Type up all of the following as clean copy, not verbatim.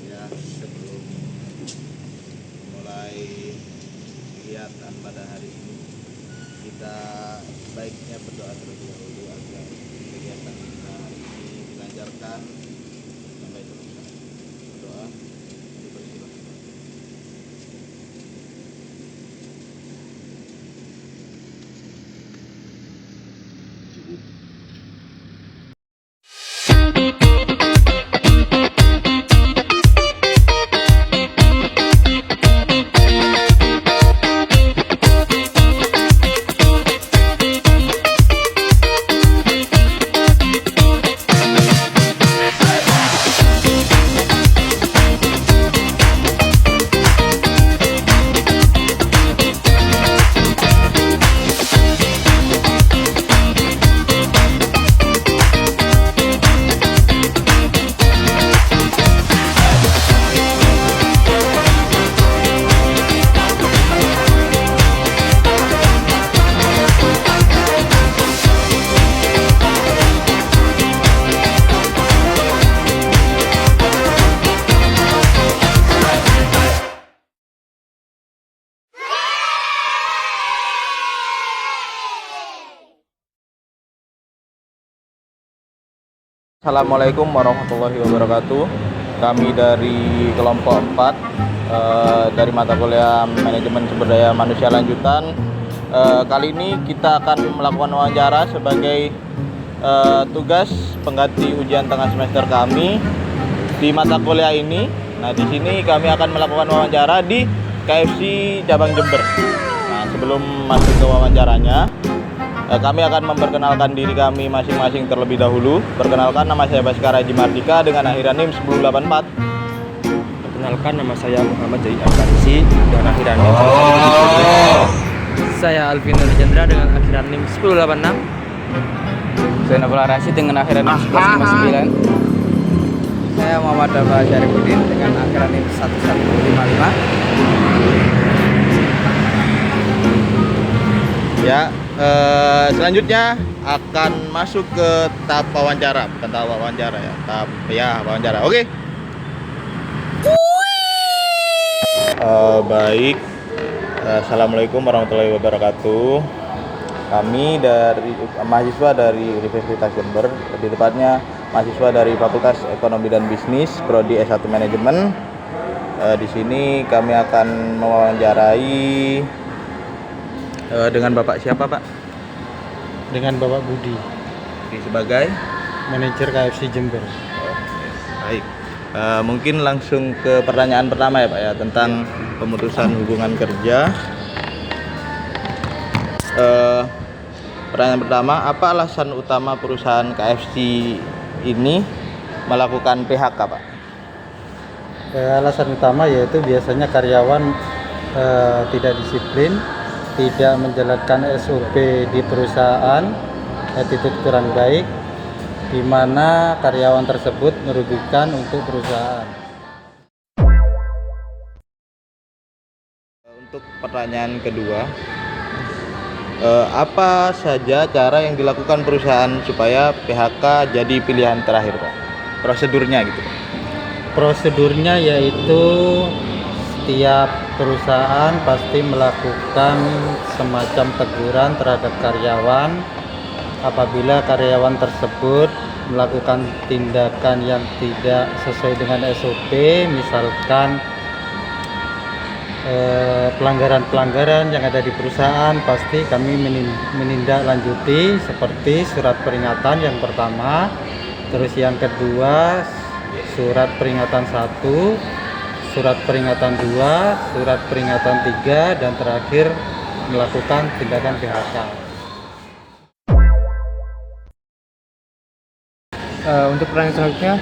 Ya, sebelum mulai kegiatan pada hari ini, kita baiknya berdoa terlebih dahulu agar kegiatan kita hari ini dilancarkan sampai selesai. Berdoa, dipersilakan. Assalamualaikum warahmatullahi wabarakatuh. Kami dari kelompok 4 dari mata kuliah Manajemen Sumber Daya Manusia Lanjutan. Kali ini kita akan melakukan wawancara sebagai tugas pengganti ujian tengah semester kami di mata kuliah ini. Nah, di sini kami akan melakukan wawancara di KFC Cabang Jember. Nah, sebelum masuk ke wawancaranya, kami akan memperkenalkan diri kami masing-masing terlebih dahulu. Perkenalkan, nama saya Baskara Haji Mardika dengan akhiran NIM 1084. Perkenalkan, nama saya Muhammad Jai Al-Farisi dengan akhiran NIM 1084. Saya Alvin Nurjendra dengan akhiran NIM 1086. Saya Nabila Rashid dengan akhiran NIM 1159. Saya Muhammad Dafa Syarifuddin dengan akhiran NIM 1155. Ya, selanjutnya akan masuk ke tahap wawancara, bukan tahap wawancara ya, tahap wawancara. Oke. Baik. Assalamualaikum warahmatullahi wabarakatuh. Kami dari mahasiswa dari Universitas Jember, lebih tepatnya mahasiswa dari Fakultas Ekonomi dan Bisnis, Prodi S1 Manajemen. Di sini kami akan mewawancarai dengan Bapak siapa, Pak? Dengan Bapak Budi, Sebagai manajer KFC Jember. baik. Mungkin langsung ke pertanyaan pertama ya, Pak ya, tentang pemutusan hubungan kerja. Pertanyaan pertama, apa alasan utama perusahaan KFC ini melakukan PHK, Pak? Alasan utama yaitu biasanya karyawan tidak disiplin, tidak menjalankan SOP di perusahaan, attitude kurang baik, di mana karyawan tersebut merugikan untuk perusahaan. Untuk pertanyaan kedua, apa saja cara yang dilakukan perusahaan supaya PHK jadi pilihan terakhir, Pak? Prosedurnya gitu, Pak. Prosedurnya yaitu setiap perusahaan pasti melakukan semacam teguran terhadap karyawan apabila karyawan tersebut melakukan tindakan yang tidak sesuai dengan SOP, misalkan pelanggaran-pelanggaran yang ada di perusahaan, pasti kami menindaklanjuti seperti surat peringatan yang pertama, terus yang kedua surat peringatan 1, surat peringatan 2, surat peringatan 3, dan terakhir melakukan tindakan PHK. Untuk pertanyaan selanjutnya,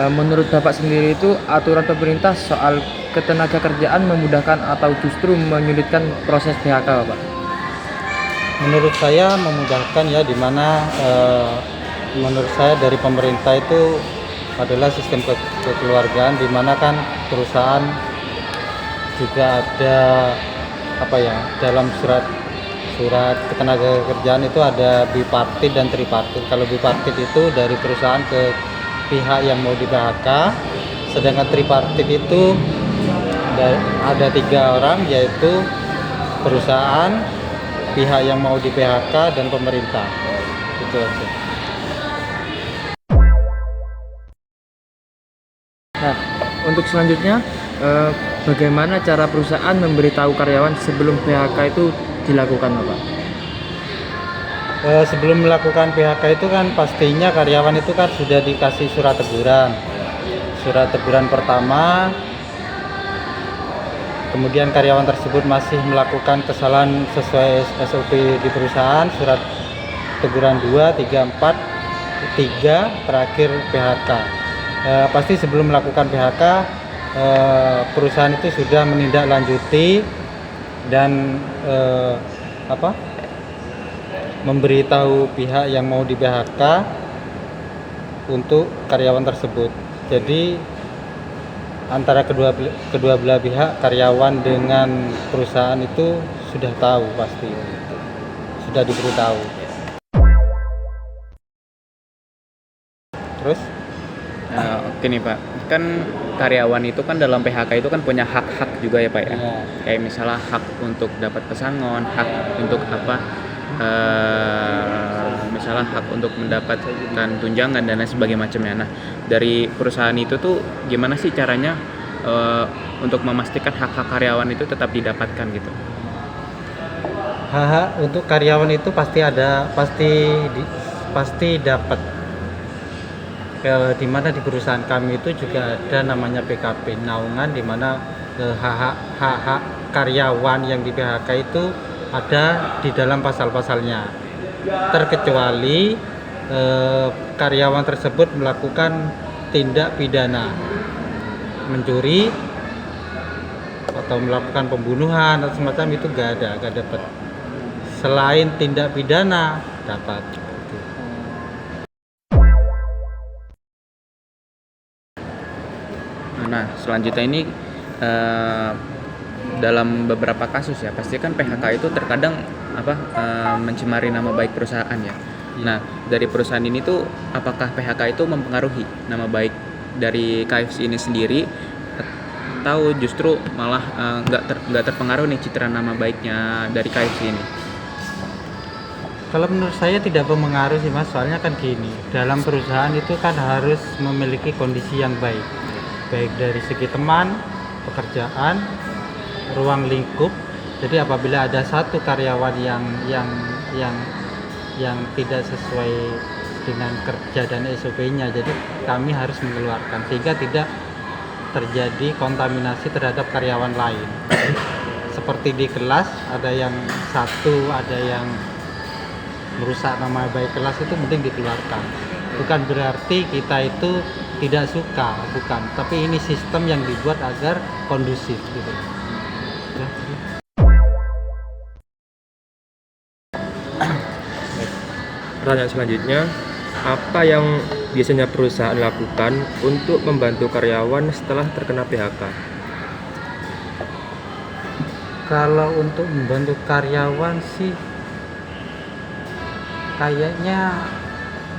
menurut Bapak sendiri itu aturan pemerintah soal ketenaga kerjaan memudahkan atau justru menyulitkan proses PHK, Bapak? menurut saya memudahkan ya, dimana menurut saya dari pemerintah itu adalah sistem kekeluargaan, dimana kan perusahaan juga ada apa ya, dalam surat ketenaga kerjaan itu ada bipartit dan tripartit. Kalau bipartit itu dari perusahaan ke pihak yang mau di PHK, sedangkan tripartit itu ada 3 orang, yaitu perusahaan, pihak yang mau di PHK, dan pemerintah. Itu aja. Nah, untuk selanjutnya, bagaimana cara perusahaan memberitahu karyawan sebelum PHK itu dilakukan, Bapak? Sebelum melakukan PHK itu kan pastinya karyawan itu kan sudah dikasih surat teguran. Surat teguran pertama, kemudian karyawan tersebut masih melakukan kesalahan sesuai SOP di perusahaan, surat teguran 2, 3, 4, 3, terakhir PHK. Pasti sebelum melakukan PHK, perusahaan itu sudah menindaklanjuti dan memberitahu pihak yang mau di PHK untuk karyawan tersebut. Jadi antara kedua belah pihak, karyawan dengan perusahaan itu sudah tahu, pasti sudah diberitahu. Terus Oke nih Pak, kan karyawan itu kan dalam PHK itu kan punya hak-hak juga ya Pak ya. ya, Kayak misalnya hak untuk dapat pesangon, hak untuk misalnya hak untuk mendapatkan tunjangan dan lain sebagainya macamnya. Nah, dari perusahaan itu tuh gimana sih caranya untuk memastikan hak-hak karyawan itu tetap didapatkan gitu? hak untuk karyawan itu pasti ada, pasti dapat. Di mana di perusahaan kami itu juga ada namanya PKP naungan, di mana hak karyawan yang di PHK itu ada di dalam pasal-pasalnya, terkecuali karyawan tersebut melakukan tindak pidana mencuri atau melakukan pembunuhan atau semacam itu, gak dapat. Selain tindak pidana dapat. Nah, selanjutnya ini dalam beberapa kasus ya, pasti kan PHK itu terkadang mencemari nama baik perusahaan ya. Nah, dari perusahaan ini tuh apakah PHK itu mempengaruhi nama baik dari KFC ini sendiri, atau justru malah nggak terpengaruh nih citra nama baiknya dari KFC ini? Kalau menurut saya tidak mempengaruhi sih Mas, soalnya kan gini, dalam perusahaan itu kan harus memiliki kondisi yang baik dari segi teman, pekerjaan, ruang lingkup. Jadi apabila ada satu karyawan yang tidak sesuai dengan kerja dan SOP-nya, jadi kami harus mengeluarkan sehingga tidak terjadi kontaminasi terhadap karyawan lain. Seperti di kelas ada yang ada yang merusak nama baik kelas, itu mending dikeluarkan. Bukan berarti kita itu tidak suka, bukan, tapi ini sistem yang dibuat agar kondusif gitu. Pertanyaan selanjutnya, apa yang biasanya perusahaan lakukan untuk membantu karyawan setelah terkena PHK? Kalau untuk membantu karyawan sih kayaknya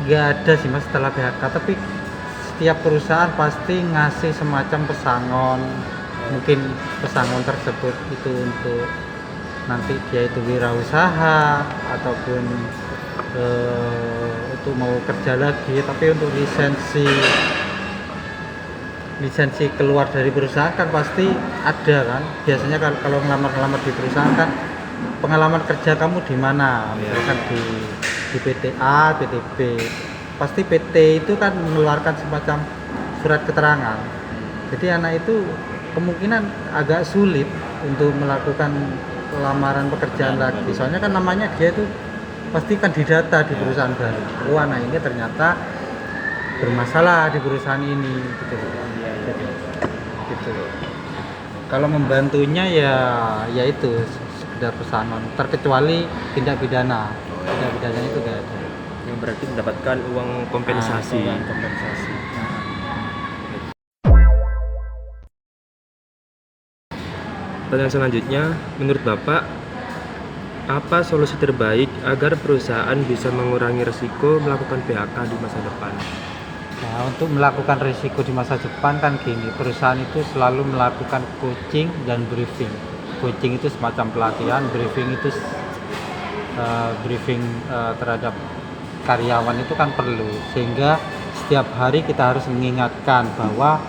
nggak ada sih Mas setelah PHK, tapi setiap perusahaan pasti ngasih semacam pesangon. Mungkin pesangon tersebut itu untuk nanti dia itu wirausaha ataupun untuk mau kerja lagi, tapi untuk lisensi keluar dari perusahaan kan pasti ada kan. Biasanya kalau ngelamar di perusahaan kan, pengalaman kerja kamu di mana, misalkan di PT A, PT B, pasti PT itu kan mengeluarkan semacam surat keterangan. Jadi anak itu kemungkinan agak sulit untuk melakukan lamaran pekerjaan lagi, soalnya kan namanya dia itu pasti kan didata di perusahaan baru. Oh, anak ini ternyata bermasalah di perusahaan ini gitu. Kalau membantunya ya itu sekedar pesanan, terkecuali tindak pidana. Tindak pidana itu nggak ada. Yang berarti mendapatkan uang kompensasi. Uang kompensasi. Pertanyaan selanjutnya, menurut Bapak, apa solusi terbaik agar perusahaan bisa mengurangi risiko melakukan PHK di masa depan? Nah, untuk melakukan risiko di masa depan kan gini, perusahaan itu selalu melakukan coaching dan briefing. Coaching itu semacam pelatihan, briefing itu terhadap karyawan itu kan perlu, sehingga setiap hari kita harus mengingatkan bahwa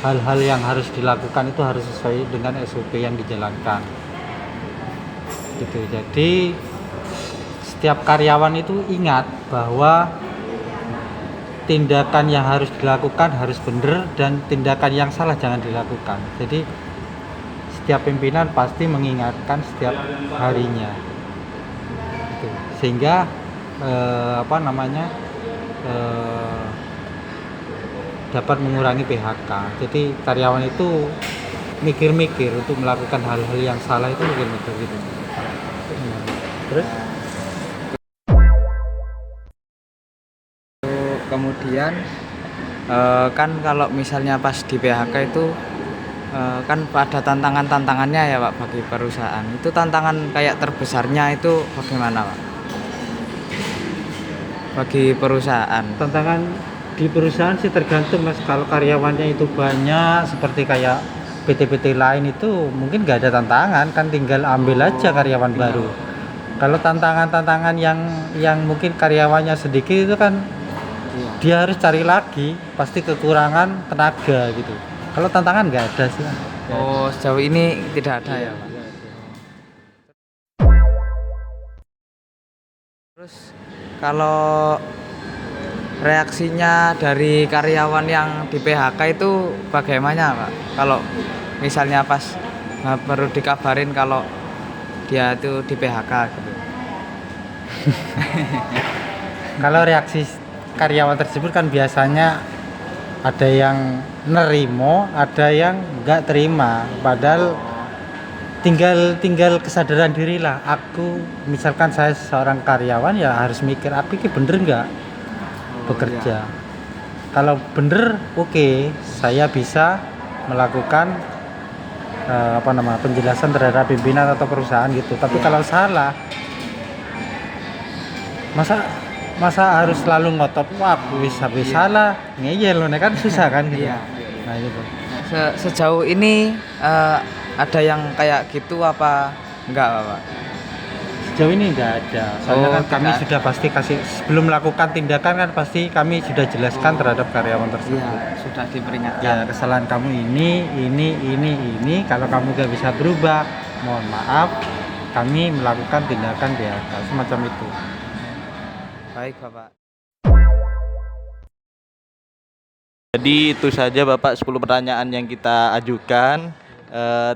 hal-hal yang harus dilakukan itu harus sesuai dengan SOP yang dijalankan. Gitu. Jadi setiap karyawan itu ingat bahwa tindakan yang harus dilakukan harus benar dan tindakan yang salah jangan dilakukan. Jadi setiap pimpinan pasti mengingatkan setiap harinya. Gitu. Sehingga dapat mengurangi PHK. Jadi karyawan itu mikir-mikir untuk melakukan hal-hal yang salah itu mikir-mikir gitu. Terus Kemudian kan kalau misalnya pas di PHK itu kan ada tantangan-tantangannya ya Pak bagi perusahaan. Itu tantangan kayak terbesarnya itu bagaimana Pak? Bagi perusahaan. tantangan di perusahaan sih tergantung Mas. Kalau karyawannya itu banyak seperti kayak PT-PT lain itu mungkin nggak ada tantangan, kan tinggal ambil aja karyawan baru. Kalau tantangan-tantangan yang mungkin karyawannya sedikit itu kan dia harus cari lagi, pasti kekurangan tenaga gitu. Kalau tantangan nggak ada sih. Oh, sejauh ini tidak ada ya Pak. Terus kalau reaksinya dari karyawan yang di PHK itu bagaimana Pak? Kalau misalnya pas baru dikabarin kalau dia itu di PHK gitu. Kalau reaksi karyawan tersebut kan biasanya ada yang nerimo, ada yang nggak terima. Padahal tinggal kesadaran diri lah. Aku misalkan saya seorang karyawan ya harus mikir aku ini bener nggak bekerja. Kalau bener oke, saya bisa melakukan penjelasan terhadap pimpinan atau perusahaan gitu. Tapi kalau salah, masa harus selalu ngotot wah bisa salah ngeyel loh, kan susah kan gitu. Iya. Nah gitu. Sejauh ini ada yang kayak gitu apa enggak Pak? Sejauh ini enggak ada. Soalnya kan kami tidak. sudah pasti kasih sebelum melakukan tindakan kan pasti kami sudah jelaskan terhadap karyawan tersebut. Iya, sudah diperingatkan. Ya kesalahan kamu ini. Kalau kamu gak bisa berubah, mohon maaf, kami melakukan tindakan PHK semacam itu. Baik Bapak. Jadi itu saja Bapak 10 pertanyaan yang kita ajukan.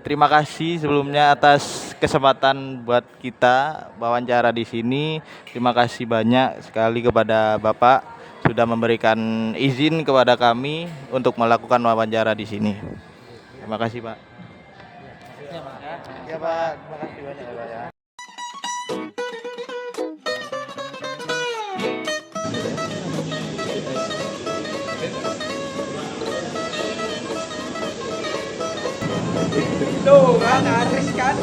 Terima kasih sebelumnya atas kesempatan buat kita wawancara di sini. Terima kasih banyak sekali kepada Bapak sudah memberikan izin kepada kami untuk melakukan wawancara di sini. Terima kasih Pak. Ya Pak, terima kasih banyak ya Pak ya. Tuh kan, Aris kan.